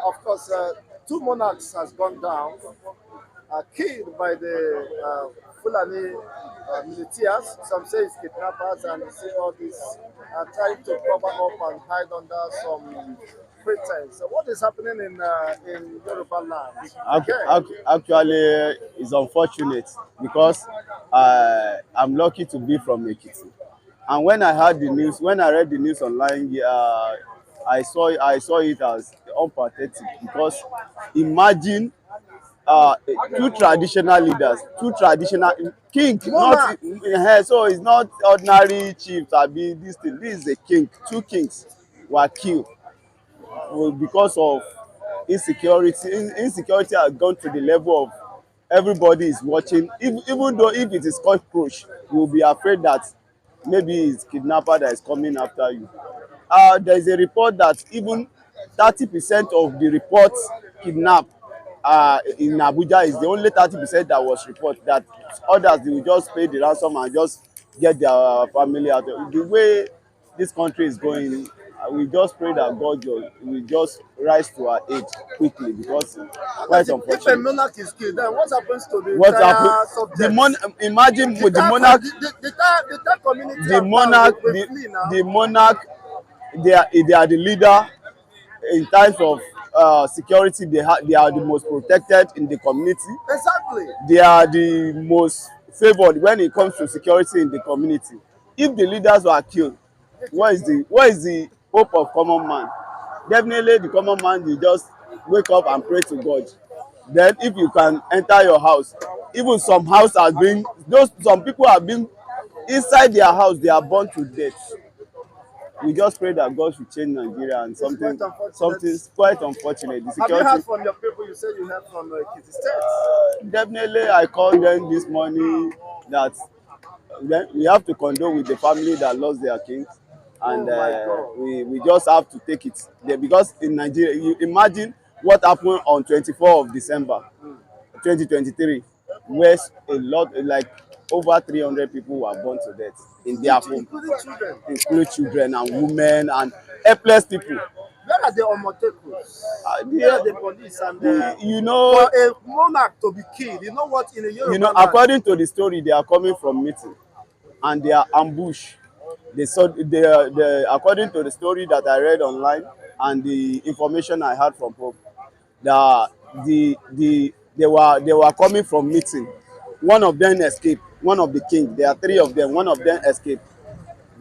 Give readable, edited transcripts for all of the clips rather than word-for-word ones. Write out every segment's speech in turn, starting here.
of course, two monarchs has gone down, killed by the Fulani Militias. Some say it's kidnappers, and you see all this trying to cover up and hide under some pretense. So what is happening in Yoruba land again? Actually, it's unfortunate because I'm lucky to be from Ekiti. And when I heard the news, when I read the news online, I saw it as unpathetic because imagine two traditional leaders, two traditional king, not Monarch! so it's not ordinary chiefs. Abi this thing, this is a king. Two kings were killed because of insecurity. Insecurity has gone to the level of everybody is watching. Even though if it is cockroach, you will be afraid that maybe it's kidnapper that is coming after you. There is a report that even 30% of the reports kidnap in Abuja is the only 30% that was reported. That others they will just pay the ransom and just get their family out. The way this country is going, we just pray that God will just rise to our aid quickly because quite If a unfortunate. monarch is killed, then what happens to the What happened? entire subjects? Imagine with the monarch, The entire community the and town monarch, will flee now. the monarch, they are the leader in terms of security. They are the most protected in the community. Exactly. They are the most favored when it comes to security in the community. If the leaders were killed, what is the hope of common man? Definitely the common man will just wake up and pray to God. Then if you can enter your house, even some house has been those some people have been inside their house, they are burnt to death. We just pray that God should change Nigeria and It's quite something unfortunate. something's quite unfortunate. The Have you security, heard from your people? You said you heard from Ekiti State. definitely I called them this morning that then we have to condole with the family that lost their king, and Oh my God. we just have to take it there because in Nigeria, you imagine what happened on 24th of December 2023, where a lot like over 300 people were born to death in their home, Including children. including children and women and helpless people. Where are the Omotekus? Where are The, the police? And you for know, a monarch to be killed, you know what? In a Yoruba land, according to the story, they are coming from meeting and they are ambushed. They saw according to the story that I read online and the information I had from home, that they were coming from meeting. One of them escaped. One of the king. There are three of them. One of them escaped,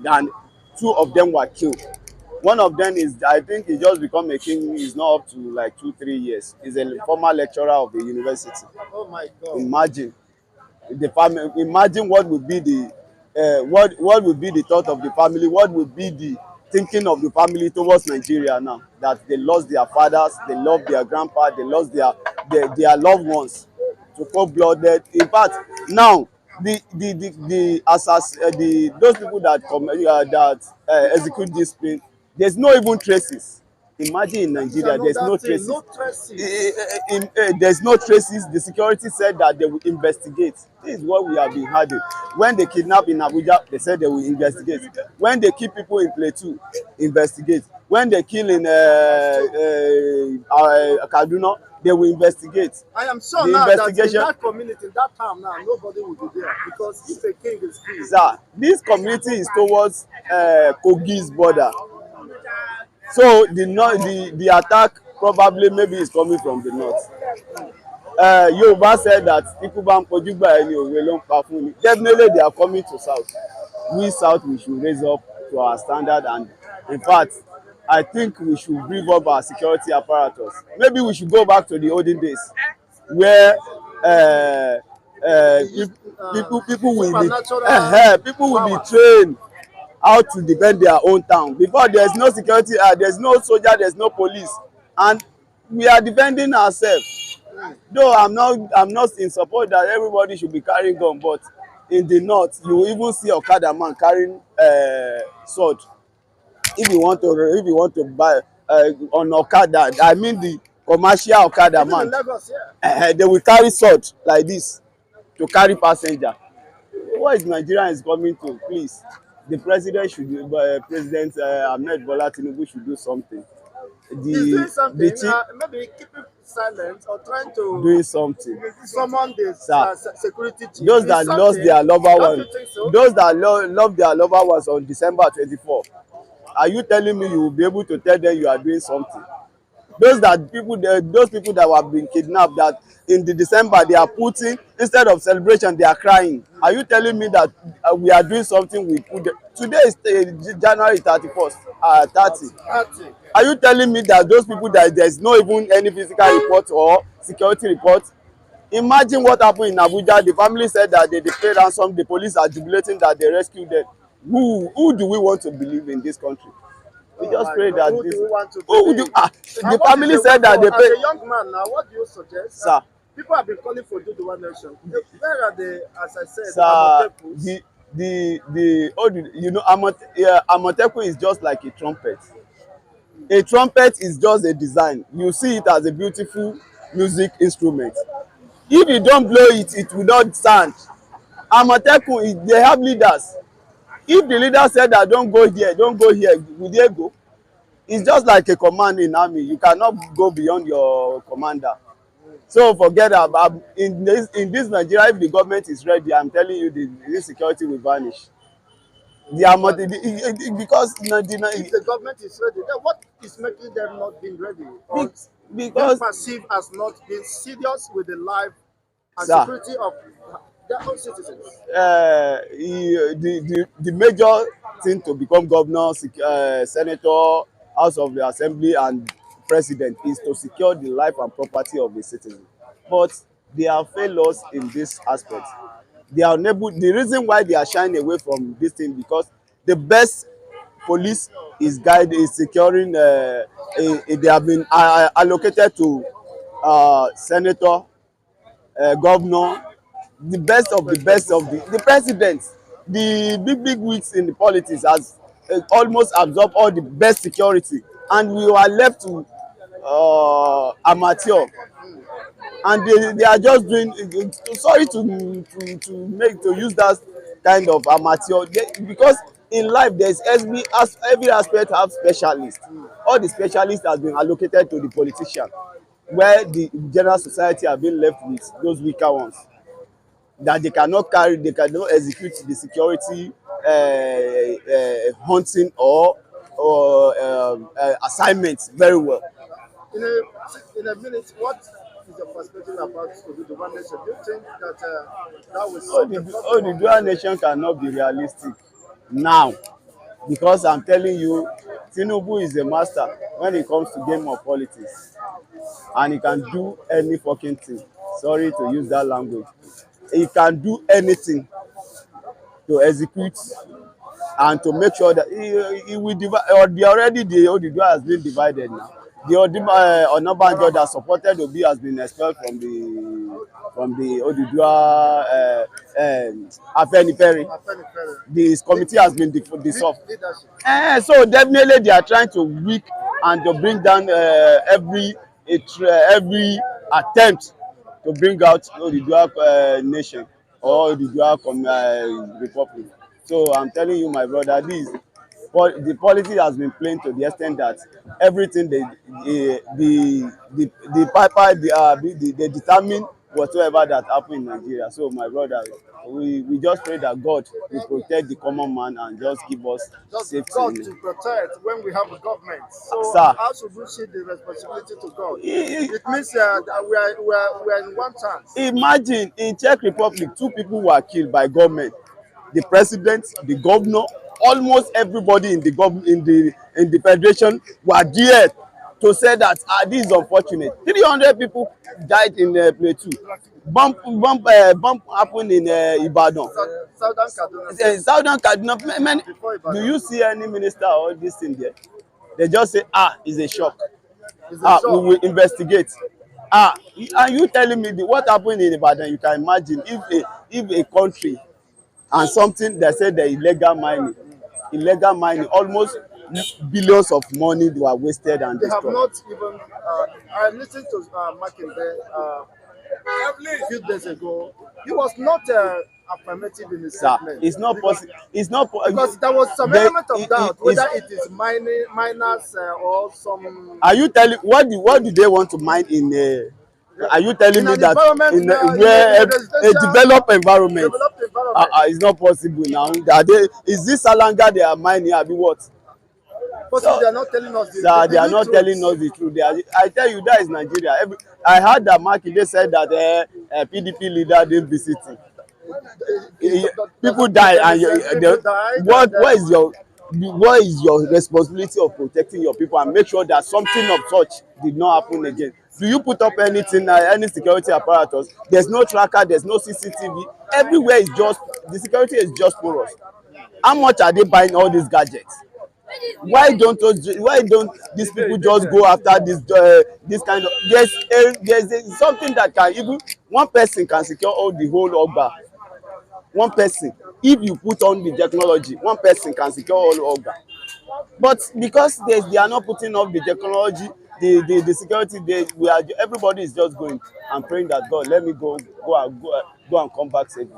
and two of them were killed. One of them is, I think, he just become a king. He's not up to like 2 3 years. He's a former lecturer of the university. oh my God. Imagine the family. Imagine what would be the what would be the thought of the family. What would be the thinking of the family towards Nigeria now that they lost their fathers, they lost their grandpa, they lost their loved ones to cold blooded. In fact, now the those people that execute this thing, there's no even traces. Imagine in That is Nigeria, there's another no thing. traces. No traces. There's no traces. The security said that they will investigate. This is what we have been having. When they kidnap in Abuja, they said they will investigate. When they kill people in Plateau, investigate. When they kill in Kaduna, they will investigate. I am sure The now that in investigation, that community, in that town now, nobody will be there because if a king is killed, sir, this community is towards Kogi's border. So the attack probably maybe is coming from the north. Yoruba said that ikú bá ń pojú gbà ẹni òwe ló ń pa fún ni. Definitely they are coming to south. We south, we should raise up to our standard, and in fact I think we should beef up our security apparatus. Maybe we should go back to the olden days where uh, people will be supernatural people will be power. trained how to defend their own town. Before, there's no security, there's no soldier, there's no police, and we are defending ourselves. Though I'm not in support that everybody should be carrying gun, but in the north you will even see okada man carrying sword. If you want to buy on okada, I mean the commercial okada Even in man, Lagos, yeah. they will carry sword like this to carry passenger. What is Nigeria is coming to? Please, the president should President Ahmed Bola Tinubu should do something. He's doing the something, chief maybe keeping silent or trying to doing something. summon the Sir, security chief. those Is that lost something. their lover Don't one, you think so? those that love their lover ones on December 24, are you telling me you will be able to tell them you are doing something? Those people that have been kidnapped, that in the December they are putting, instead of celebration they are crying. Are you telling me that we are doing something? We put them, today is January 31st, 30. Nothing. Are you telling me that those people, that there is no even any physical report or security report? Imagine what happened in Abuja. The family said that they paid ransom. The police are jubilating that they rescued them. Who do we want to believe in this country? We Oh just my pray God. that Who this. do we want to Who would you? believe? The And what is family the way said that they for, as paid. a young man now, what do you suggest? Sir, People have been calling for do the one nation. Where are the, as I said, the sir, Amotekus? Amotekun is just like a trumpet. A trumpet is just a design. You see it as a beautiful music instrument. If you don't blow it, it will not sound. Amotekun, they have leaders. If the leader said that don't go here, don't go here, will they go? It's just like a command in army. You cannot go beyond your commander. So forget about in this Nigeria. If the government is ready, I'm telling you, the insecurity will vanish. The amount because If the government is ready, then what is making them not being ready or being because perceived as not being serious with the life and sir, security of their own citizens? the major thing to become governor, senator, house of the assembly and president is to secure the life and property of the citizen. But they have failed us in this aspect. They are unable. The reason why they are shying away from this thing, because the best police is securing, they have been allocated to senator, governor, the best of the best of the president. The big wigs in the politics has almost absorbed all the best security, and we are left to amateur, and they are just doing, sorry to use that kind of amateur because in life there's every aspect have specialists. All the specialists has been allocated to the politician, where the general society have been left with those weaker ones that they cannot execute the security hunting or assignments very well. In a minute, what is your perspective about the one nation? Do you think that that will All solve the the all problem the of dual the nation cannot be realistic now, because I'm telling you, Tinubu is a master when it comes to game of politics, and he can do any fucking thing. Sorry to use that language. He can do anything to execute and to make sure that he will divide, or the Oduduwa has been divided now. The Onabanjo that supported Obi has been expelled from the Oduduwa Afenifere. Afenifere This committee has been dissolved. leadership? So definitely they are trying to weak and to bring down every attempt to bring out Oduduwa nation or Oduduwa republic. So I'm telling you, my brother, the politics has been playing to the extent that everything the piper they determine whatsoever that happen in Nigeria. So my brother, we just pray that God will protect the common man and just give us Just safety God in it. to protect when we have a government. So Sir, how should we see the responsibility to God? i- It means that we are in one chance. imagine in Czech Republic, two people were killed by government. The president, the governor, almost everybody in the federation were there to say that this is unfortunate. 300 people died in Plateau. Bump happened in Ibadan. Southern Kaduna State Southern Kaduna. before Do Ibadan. you see any minister or this thing there? They just say, it's a shock. It's a We shock. will investigate. And you telling me what happened in Ibadan? You can imagine if a country and something they say the illegal mining, almost billions of money were wasted and They have destroyed. not even. I listened to Makinde a few days ago. He was not affirmative in his Sir, statement it's not because possible. It's not because there was some there, element of doubt it's, whether it is miners or some are you telling what do they want to mine in are you telling in me an that environment in in where a a residential developed environment developed environment. it's not possible now. Are they, is this salanga they are mining abi what? Possibly So they are not telling us sir, the they are real not telling truth. us the truth. They are, I tell you, that is Nigeria. I heard that Makinde said that PDP leader dey visiting. People die That and people died and what is your responsibility of protecting your people and make sure that something of such did not happen again? Do you put up anything any security apparatus? There's no tracker, there's no CCTV. Everywhere is just, the security is just porous. How much are they buying all these gadgets? Why don't these people just go after this kind of, something that can, even one person can secure all the whole ogba. One person, if you put on the technology, one person can secure all organ. But because they are not putting up the technology, the security, everybody is just going and praying that God, let me go and come back safely.